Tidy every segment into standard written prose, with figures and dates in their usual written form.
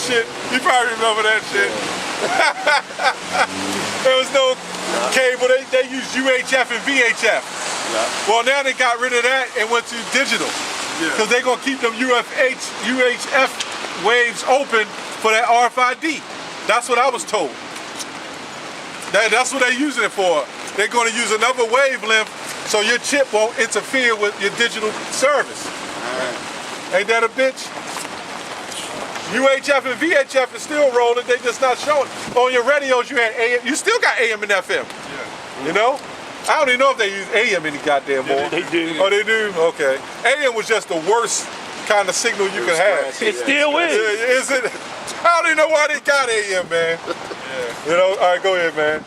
shit. You probably remember that shit. There was no cable. They used UHF and VHF. Well, now they got rid of that and went to digital. Because they're going to keep them UHF waves open for that RFID. That's what I was told. That's what they're using it for. They're going to use another wavelength so your chip won't interfere with your digital service. Ain't that a bitch? UHF and VHF is still rolling, they just not showing. On your radios you had AM, you still got AM and FM. You know? I don't even know if they use AM any goddamn more. They do. Oh, they do? Okay. AM was just the worst kind of signal you could have. It still is. Is it? I don't even know why they got AM, man. You know, all right, go ahead, man.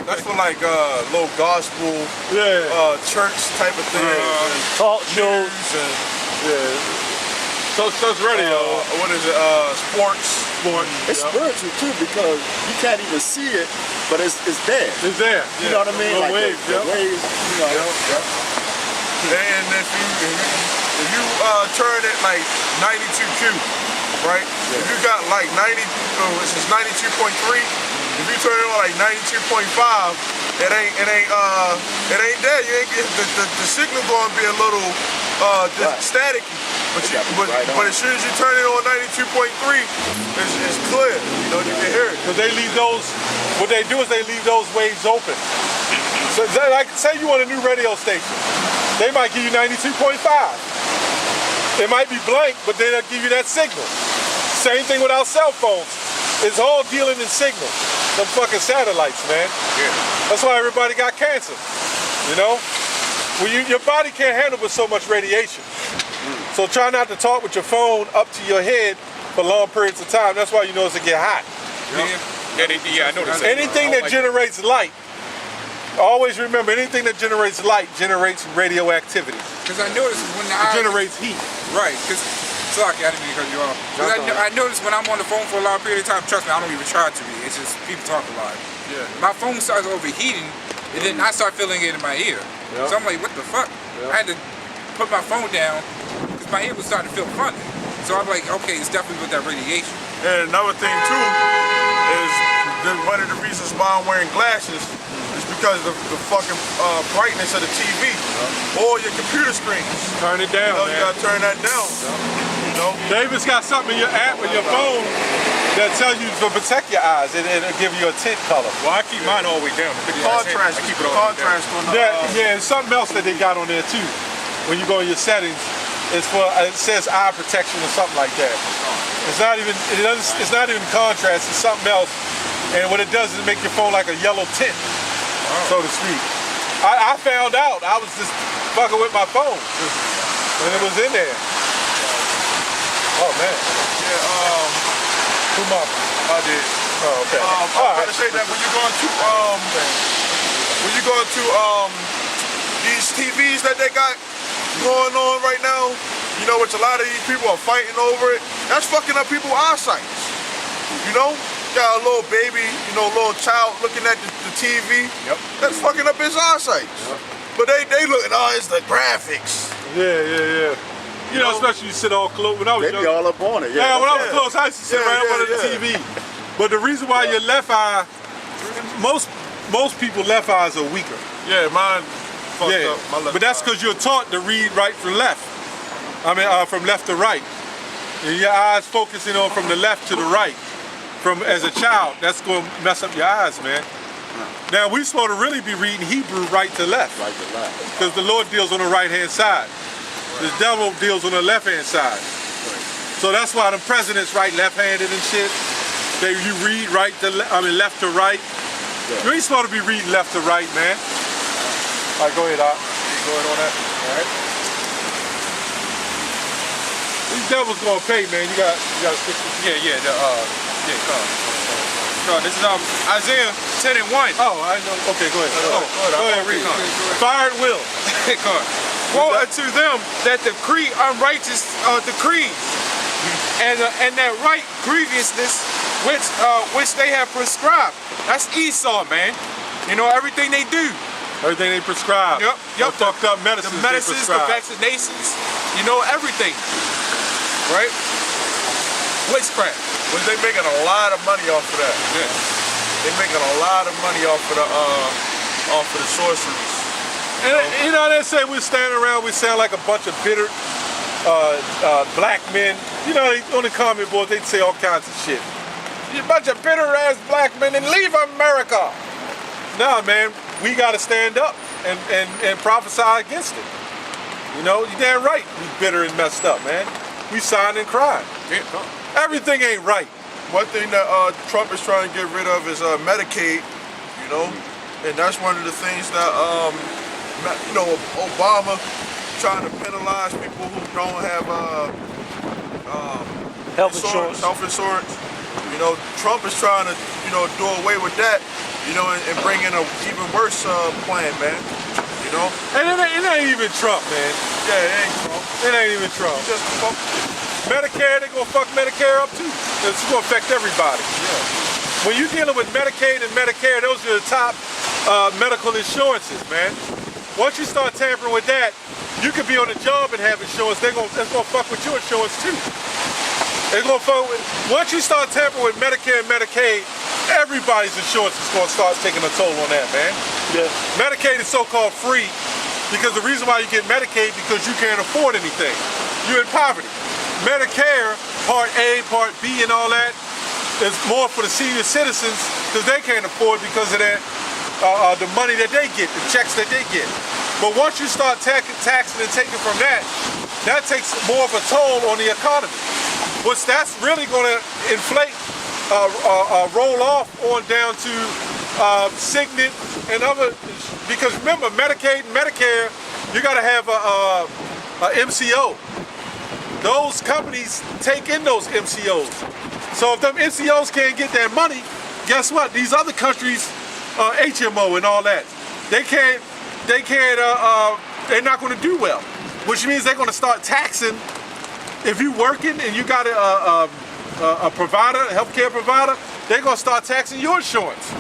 That's for like little gospel, church type of thing. Talk shows. So it's radio. What is it? Sports. It's spiritual too because you can't even see it, but it's there. It's there. You know what I mean? The like waves, the waves, you know. And if you turn it like 92Q, right? If you got like this is 92.3. If you turn it on like 92.5, it ain't there. You ain't get the signal going to be a little staticky. But as soon as you turn it on 92.3, it's clear. You know, you can hear it. Because they leave those. What they do is they leave those waves open. So like, say you want a new radio station, they might give you 92.5. It might be blank, but they'll give you that signal. Same thing with our cell phones. It's all dealing in signal. Them fucking satellites, man. That's why everybody got cancer. You know? Well, your body can't handle with so much radiation. So try not to talk with your phone up to your head for long periods of time. That's why you notice it get hot. I noticed that. Anything that generates light, always remember, anything that generates light generates radioactivity. Because I noticed when It generates heat. Right, because sorry, I didn't mean to cut you off. I noticed when I'm on the phone for a long period of time, trust me, I don't even try to be. It's just people talk a lot. My phone starts overheating, and then I start feeling it in my ear. So I'm like, what the fuck? I had to put my phone down because my ear was starting to feel funny. So I'm like, okay, it's definitely with that radiation. And another thing too is one of the reasons why I'm wearing glasses is because of the fucking brightness of the TV or your computer screens. Turn it down, you gotta turn that down. You know? David's got something in your app or your phone that tells you to protect your eyes and it'll give you a tint color. Well, I keep mine all the way down. The contrast, keep it all contrast on the and something else that they got on there too. When you go in your settings, it's for it says eye protection or something like that. It's not even contrast, it's something else. And what it does is make your phone like a yellow tint, so to speak. I found out, I was just fucking with my phone and it was in there. Oh man. Who mama? I did. Oh, okay. I was gonna say that when you're going to these TVs that they got going on right now, you know, which a lot of these people are fighting over it, that's fucking up people's eyesight. You know? Got a little baby, you know, little child looking at the TV. That's fucking up his eyesight. But they looking, it's the graphics. Yeah. You know, especially you sit all close. When I was They be all up on it. when I was close, I used to sit right up under the TV. But the reason why your left eye, most people left eyes are weaker. Yeah, mine fucked up. My left but that's because you're taught to read right from left. I mean, from left to right. And your eyes focusing on from the left to the right. From as a child, that's going to mess up your eyes, man. Now we're supposed to really be reading Hebrew right to left. Right to left. Because the Lord deals on the right-hand side. The devil deals on the left-hand side. So that's why the president's right, left-handed and shit. You read left to right. You ain't supposed to be reading left to right, man. All right, go ahead, Doc. Go ahead on that. All right. These devils gonna pay, man. You gotta stick to This is Isaiah 10:1. Oh, I know. Okay, go ahead. Go ahead, read. Fire at will. Woe unto them that decree unrighteous decrees, and that right grievousness which they have prescribed. That's Esau, man. You know, everything they do. Everything they prescribe. Yep. Fucked up medicines. The medicines, the vaccinations. You know, everything. Right? Witchcraft. But they making a lot of money off of that. Yeah. They making a lot of money off of the sorceries. And you know, they say we're standing around, we sound like a bunch of bitter black men. You know, on the comment boards, they say all kinds of shit. You bunch of bitter ass black men and leave America. Nah, man, we gotta stand up and prophesy against it. You know, you're damn right, we bitter and messed up, man. We signed and cried. Yeah. Everything ain't right. One thing that Trump is trying to get rid of is Medicaid, you know, and that's one of the things that, you know, Obama trying to penalize people who don't have Health insurance. Health insurance. You know, Trump is trying to, you know, do away with that, you know, and bring in a even worse plan, man. You know? And it ain't even Trump, man. Yeah, it ain't Trump. It ain't even Trump. Just fuck. Medicare, they gonna fuck Medicare up too. It's gonna affect everybody. Yeah. When you're dealing with Medicaid and Medicare, those are the top medical insurances, man. Once you start tampering with that, you could be on a job and have insurance. That's gonna fuck with your insurance too. It's gonna fuck with. Once you start tampering with Medicare and Medicaid, everybody's insurance is gonna start taking a toll on that, man. Yeah. Medicaid is so-called free because the reason why you get Medicaid because you can't afford anything. You're in poverty. Medicare, Part A, Part B, and all that is more for the senior citizens because they can't afford because of that the money that they get, the checks that they get. But once you start taxing and taking from that, that takes more of a toll on the economy. That's really going to inflate, roll off on down to Signet and other, because remember, Medicaid and Medicare, you got to have a MCO. Those companies take in those MCOs. So if them MCOs can't get their money, guess what? These other countries, HMO and all that, they're not going to do well. Which means they're going to start taxing. If you're working and you got a provider, a healthcare provider, they're going to start taxing your insurance.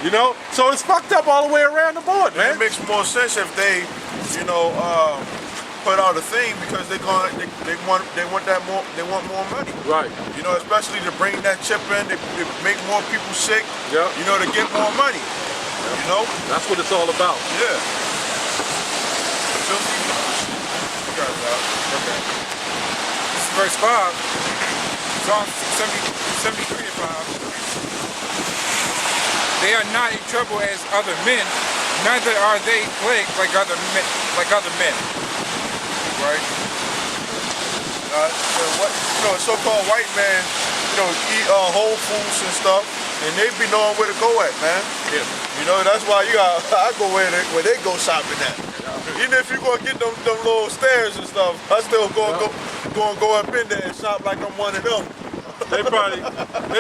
You know? So it's fucked up all the way around the board, man. It makes more sense if they, you know, put out a thing because they want more money. Right. You know, especially to bring that chip in, to make more people sick. Yeah. You know, to get more money. You know? That's what it's all about. Yeah. You guys out. Okay. This is verse 5. Psalm 73 and 5. They are not in trouble as other men, neither are they plagued like other men. Right? You know, so-called white man, you know, eat Whole Foods and stuff, and they be knowing where to go at, man. Yeah. You know, that's why I go where they go shopping at. Even if you gonna get them little stairs and stuff, I still go up in there and shop like I'm one of them. They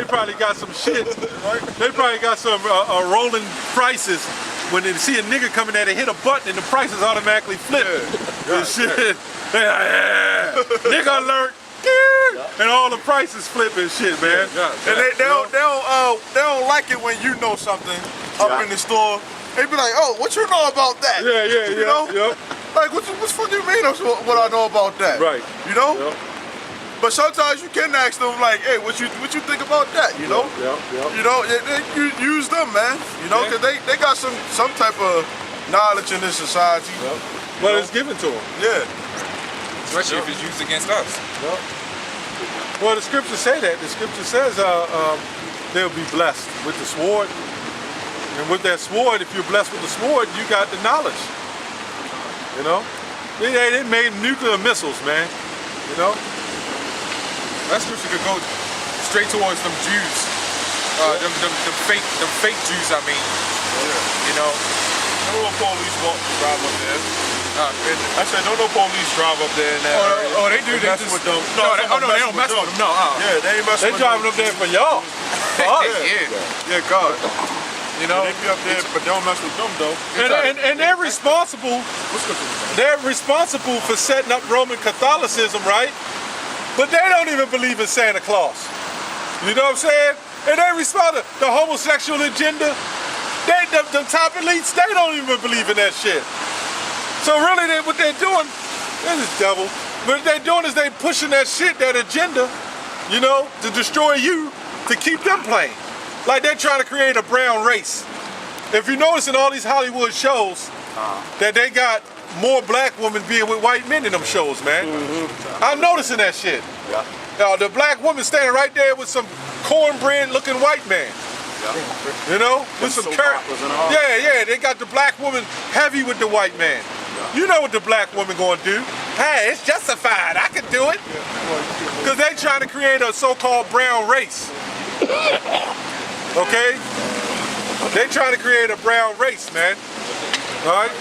probably got some shit. Right? They probably got some rolling prices. When they see a nigga coming there, they hit a button and the prices automatically flip. And shit. Nigga alert. And all the prices flip and shit, man. And they don't like it when you know something up in the store. They be like, oh, what you know about that? You know? Like, what the fuck you mean what I know about that? Right. You know? But sometimes you can ask them like, hey, what you think about that? You know? You know, you use them, man. You know, because they got some type of knowledge in this society. But it's given to them. Yeah. Especially if it's used against us. Well, the scriptures say that. The scripture says they'll be blessed with the sword. And with that sword, if you're blessed with the sword, you got the knowledge. You know? They made nuclear missiles, man. You know? That scripture could go straight towards them Jews. Them fake Jews, I mean. You know? No police drive up there. I said, no police drive up there in that area. Oh, they do. They mess just, with them. they don't mess with them. No. Yeah, they ain't messing They with driving them. up there for y'all. For us. Yeah, God. You know? They be up there, but don't mess with them, though. And they're responsible. They're responsible for setting up Roman Catholicism, right? But they don't even believe in Santa Claus. You know what I'm saying? And they respond to the homosexual agenda. The top elites, they don't even believe in that shit. So really, what they're doing, this is devil. What they're doing is they pushing that shit, that agenda. you know, to destroy you, to keep them playing. Like they're trying to create a brown race. If you notice in all these Hollywood shows, that they got more black women being with white men in them shows, man. I'm noticing that shit. The black woman standing right there with some cornbread-looking white man. You know, with some yeah, they got the black woman heavy with the white man. You know what the black woman gonna do? Hey, it's justified. I can do it. Because they trying to create a so-called brown race. Okay? They trying to create a brown race, man. All right?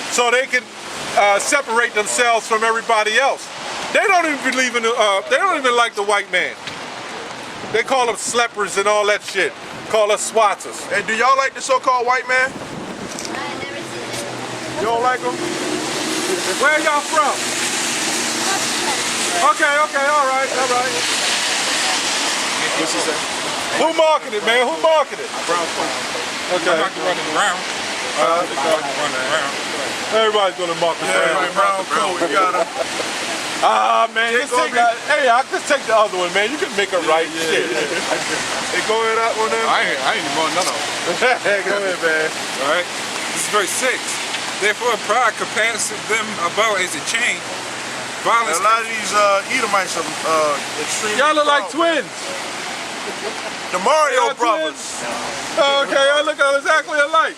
So they can separate themselves from everybody else. They don't even believe in they don't even like the white man. They call them sleepers and all that shit. Call us swatters. Hey, do y'all like the so-called white man? You don't like them? Where y'all from? Okay, all right. What's he say? Who marketed, man? Who marketed? Brown folk. Okay. I'm not running around. Running around. Everybody's gonna market Yeah, brown coat. You got him. Man, just take hey, I'll just take the other one, man. You can make a right shit. They go ahead out on them. I ain't even on none of them. Go ahead, man. All right. This is verse 6. Therefore, pride compares them about as a chain. Violence. A lot of these Edomites are extremely Y'all look like proud. twins. The Mario Y'all Brothers. Okay, y'all look exactly alike.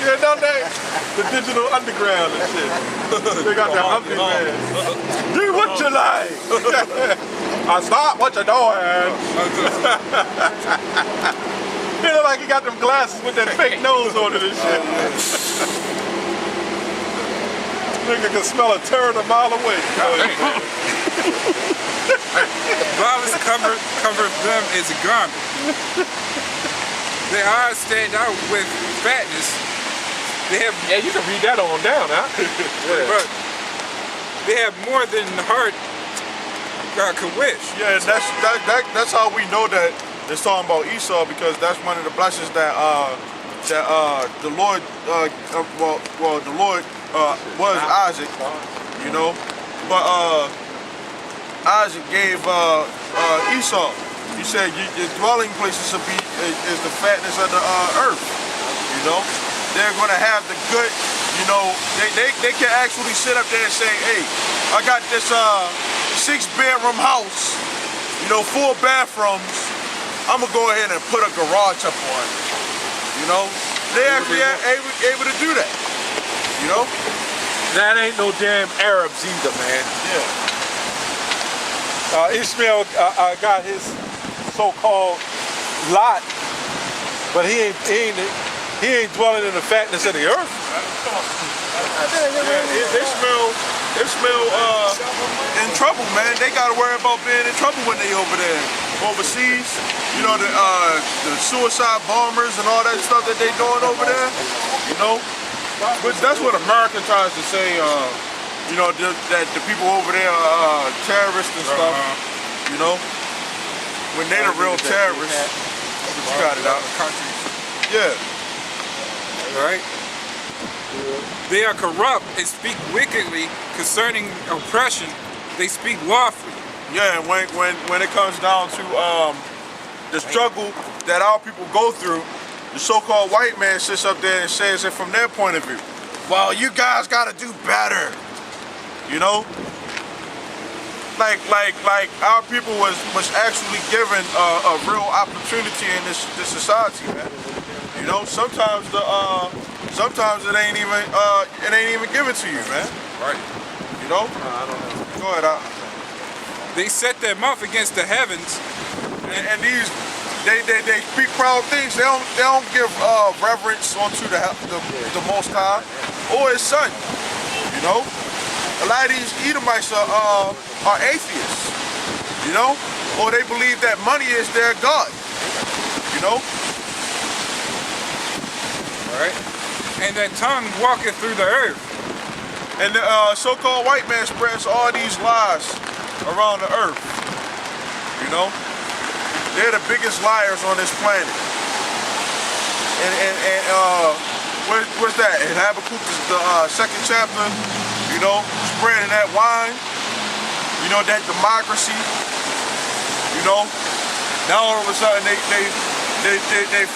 Yeah, don't they? The digital underground and shit. They got the Humpty man. Do what you like. I stop what you're doing. He look like he got them glasses with that fake nose on it and shit. Nigga can smell a turd a mile away. Violence covered them as a garment. Their eyes stand out with fatness. They have You can read that on down, huh? but they have more than the heart could wish. Yeah, that's how we know that it's talking about Esau, because that's one of the blessings that the Lord the Lord was Isaac, you know, but Isaac gave Esau. He said your dwelling places will be is the fatness of the earth. You know, they're gonna have the good. You know, they can actually sit up there and say, hey, I got this 6-bedroom house. You know, 4 bathrooms. I'm gonna go ahead and put a garage up on it. You know, they actually able to do that. You know, That ain't no damn Arabs either, man. yeah. Ishmael got his so-called lot, but he ain't dwelling in the fatness of the earth. Ishmael in trouble, man. They gotta worry about being in trouble when they over there overseas. You know, the suicide bombers and all that stuff that they doing over there. You know, but that's what America tries to say. You know, that the people over there are terrorists and stuff. You know, when they the real terrorists. But you got it out. Yeah. Right? They are corrupt and speak wickedly concerning oppression. They speak lawfully. Yeah, and when it comes down to the struggle that our people go through, the so-called white man sits up there and says it from their point of view. Well, you guys got to do better. You know, like our people was actually given a real opportunity in this society, man. You know, sometimes it ain't even given to you, man. Right. You know? I don't know. Go ahead. They set their mouth against the heavens. And these they speak proud things. They don't give reverence unto the Most High or His Son. You know, a lot of these Edomites are atheists. You know, or they believe that money is their god. You know. All right. And that tongue walketh through the earth. And the so-called white man spreads all these lies around the earth. You know, they're the biggest liars on this planet. And what's that? In Habakkuk is the 2nd chapter. You know, spreading that wine. You you know, that democracy, you know, now all of a sudden they fit